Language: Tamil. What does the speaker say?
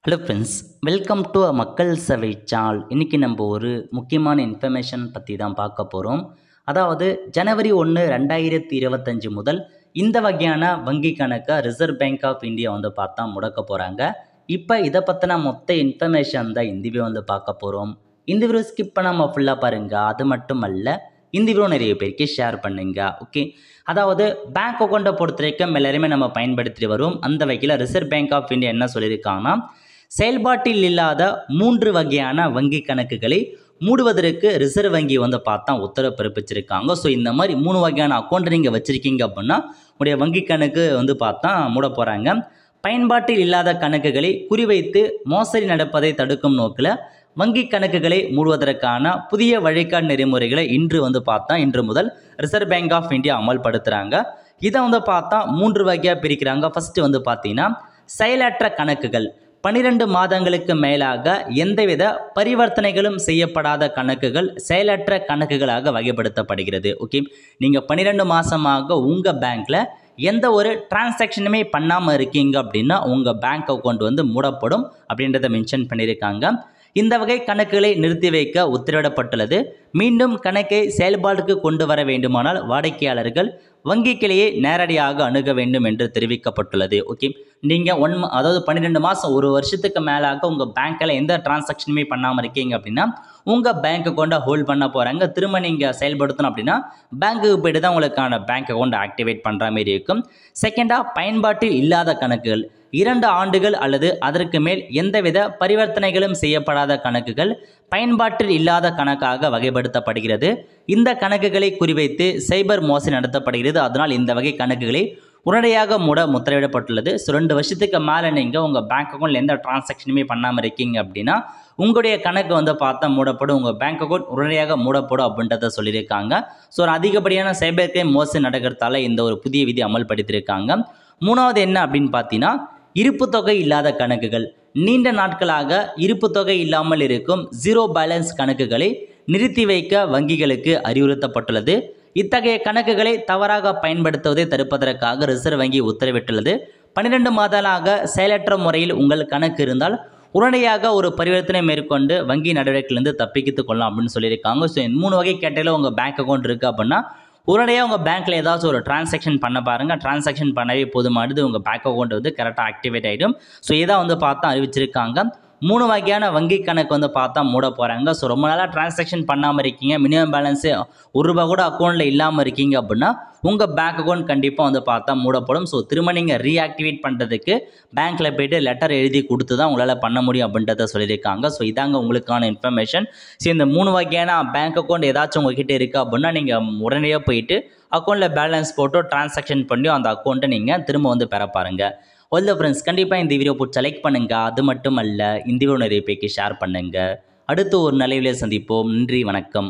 ஹலோ ஃப்ரெண்ட்ஸ், வெல்கம் டு மக்கள் சேவை சேனல். இன்றைக்கி நம்ம ஒரு முக்கியமான இன்ஃபர்மேஷன் பற்றி தான் பார்க்க போகிறோம். அதாவது ஜனவரி 1, 2025 முதல் இந்த வகையான வங்கி கணக்கை ரிசர்வ் பேங்க் ஆஃப் இந்தியா பார்த்தா முடக்க போகிறாங்க. இப்போ இதை பற்றின மொத்த இன்ஃபர்மேஷன் தான் இந்த வீடியோ பார்க்க போகிறோம். இந்த வீடியோ ஸ்கிப் பண்ணாமல் ஃபுல்லாக பாருங்கள். அது மட்டும் அல்ல, இந்த வீடியோ நிறைய பேருக்கு ஷேர் பண்ணுங்க. ஓகே, அதாவது பேங்க் அக்கௌண்ட்டை பொறுத்த வரைக்கும் எல்லாருமே நம்ம பயன்படுத்தி வரும். அந்த வகையில் ரிசர்வ் பேங்க் ஆஃப் இந்தியா என்ன சொல்லியிருக்காங்கன்னா, செயல்பாட்டில் இல்லாத 3 வகையான வங்கி கணக்குகளை மூடுவதற்கு ரிசர்வ் வங்கி பார்த்தா உத்தரவு பிறப்பிச்சிருக்காங்க. ஸோ இந்த மாதிரி 3 வகையான அக்கௌண்ட் நீங்கள் வச்சுருக்கீங்க அப்படின்னா உடைய வங்கி கணக்கு பார்த்தா மூட போகிறாங்க. பயன்பாட்டில் இல்லாத கணக்குகளை குறிவைத்து மோசடி நடப்பதை தடுக்கும் நோக்கில் வங்கி கணக்குகளை மூடுவதற்கான புதிய வழிகாட்டு நெறிமுறைகளை இன்று முதல் ரிசர்வ் பேங்க் ஆஃப் இந்தியா அமல்படுத்துகிறாங்க. இதை பார்த்தா 3 வகையாக பிரிக்கிறாங்க. ஃபஸ்ட்டு பார்த்தீங்கன்னா செயலற்ற கணக்குகள். 12 மாதங்களுக்கு மேலாக எந்தவித பரிவர்த்தனைகளும் செய்யப்படாத கணக்குகள் செயலற்ற கணக்குகளாக வகைப்படுத்தப்படுகிறது. ஓகே, நீங்கள் 12 மாதமாக உங்கள் பேங்க்கில் எந்த ஒரு டிரான்சாக்ஷனுமே பண்ணாமல் இருக்கீங்க அப்படின்னா உங்கள் பேங்க் அக்கௌண்ட் மூடப்படும் அப்படின்றத மென்ஷன் பண்ணியிருக்காங்க. இந்த வகை கணக்குகளை நிறுத்தி வைக்க உத்தரவிடப்பட்டுள்ளது. மீண்டும் கணக்கை செயல்பாட்டுக்கு கொண்டு வர வேண்டுமானால் வாடிக்கையாளர்கள் வங்கி கிளையை நேரடியாக அணுக வேண்டும் என்று தெரிவிக்கப்பட்டுள்ளது. ஓகே, நீங்கள் 12 மாதம், ஒரு வருஷத்துக்கு மேலாக உங்கள் பேங்க்கில் எந்த டிரான்சாக்ஷனுமே பண்ணாமல் இருக்கீங்க அப்படின்னா உங்கள் பேங்க் அக்கௌண்ட்டை ஹோல்ட் பண்ண போகிறாங்க. திரும்ப நீங்கள் செயல்படுத்தணும் அப்படின்னா பேங்க்குக்கு போய்ட்டு தான் உங்களுக்கான பேங்க் அக்கௌண்ட் ஆக்டிவேட் பண்ணுற மாதிரி இருக்கும். செகண்டாக, பயன்பாட்டில் இல்லாத கணக்குகள். 2 ஆண்டுகள் அல்லது அதற்கு மேல் எந்தவித பரிவர்த்தனைகளும் செய்யப்படாத கணக்குகள் பயன்பாட்டில் இல்லாத கணக்காக வகைப்படுத்தப்படுகிறது. இந்த கணக்குகளை குறிவைத்து சைபர் மோசடி நடத்தப்படுகிறது. அதனால் இந்த வகை கணக்குகளை உடனடியாக மூட உத்தரவிடப்பட்டுள்ளது. ஸோ 2 வருஷத்துக்கு மேலே நீங்கள் உங்கள் பேங்க் அக்கௌண்ட்டில் எந்த டிரான்சாக்ஷனுமே பண்ணாமல் இருக்கீங்க அப்படின்னா உங்களுடைய கணக்கு பார்த்தா மூடப்படும். உங்கள் பேங்க் அக்கௌண்ட் உடனடியாக மூடப்படும் அப்படின்றத சொல்லியிருக்காங்க. ஸோ ஒரு அதிகப்படியான சைபர் கிரைம் மோசடி நடக்கிறதால இந்த ஒரு புதிய விதி அமல்படுத்தியிருக்காங்க. 3வது என்ன அப்படின்னு பார்த்தீங்கன்னா, இருப்பு தொகை இல்லாத கணக்குகள். நீண்ட நாட்களாக இருப்பு தொகை இல்லாமல் இருக்கும் ஜீரோ பேலன்ஸ் கணக்குகளை நிறுத்தி வைக்க வங்கிகளுக்கு அறிவுறுத்தப்பட்டுள்ளது. இத்தகைய கணக்குகளை தவறாக பயன்படுத்துவதை தடுப்பதற்காக ரிசர்வ் வங்கி உத்தரவிட்டுள்ளது. 12 மாதங்களாக செயலற்ற முறையில் உங்கள் கணக்கு இருந்தால் உடனடியாக ஒரு பரிவர்த்தனை மேற்கொண்டு வங்கி நடவடிக்கையிலிருந்து தப்பித்துக் கொள்ளலாம் அப்படின்னு சொல்லியிருக்காங்க. ஸோ 3 வகை கேட்டகரியில் உங்கள் பேங்க் அக்கௌண்ட் இருக்குது அப்படின்னா உடனடியாக உங்கள் பேங்க்கில் ஏதாச்சும் ஒரு டிரான்சாக்ஷன் பண்ண பாருங்கள். டிரான்சாக்ஷன் பண்ணவே போதுமானது, உங்கள் பேங்க் அக்கௌண்ட் கரெக்டாக ஆக்டிவேட் ஆகிடும். ஸோ இதை பார்த்தா அறிவிச்சிருக்காங்க. 3 வகையான வங்கி கணக்கு பார்த்தா மூட போகிறாங்க. ஸோ ரொம்ப நாளாக டிரான்சாக்ஷன் பண்ணாமல் இருக்கீங்க, மினிமம் பேலன்ஸு ₹1 கூட அக்கௌண்ட்டில் இல்லாமல் இருக்கீங்க அப்படின்னா உங்கள் பேங்க் அக்கௌண்ட் கண்டிப்பாக பார்த்தா மூடப்படும். ஸோ திரும்ப நீங்கள் ரீஆக்டிவேட் பண்ணுறதுக்கு பேங்க்கில் போய்ட்டு லெட்டர் எழுதி கொடுத்து தான் உங்களால் பண்ண முடியும் அப்படின்றத சொல்லியிருக்காங்க. ஸோ இதாங்க உங்களுக்கான இன்ஃபர்மேஷன். ஸோ இந்த 3 வகையான பேங்க் அக்கௌண்ட் ஏதாச்சும் உங்ககிட்ட இருக்குது அப்படின்னா நீங்கள் உடனடியாக போயிட்டு அக்கௌண்ட்டில் பேலன்ஸ் போட்டு டிரான்சாக்ஷன் பண்ணி அந்த அக்கௌண்ட்டை நீங்கள் திரும்ப பெற பாருங்கள். ஒல்ல ஃப்ரெண்ட்ஸ், கண்டிப்பாக இந்த வீடியோ பிடிச்ச லைக் பண்ணுங்கள். அது மட்டும் அல்ல, இந்த வீடியோ நிறைய பேருக்கு ஷேர் பண்ணுங்கள். அடுத்து ஒரு நல்ல வீடியோவில் சந்திப்போம். நன்றி, வணக்கம்.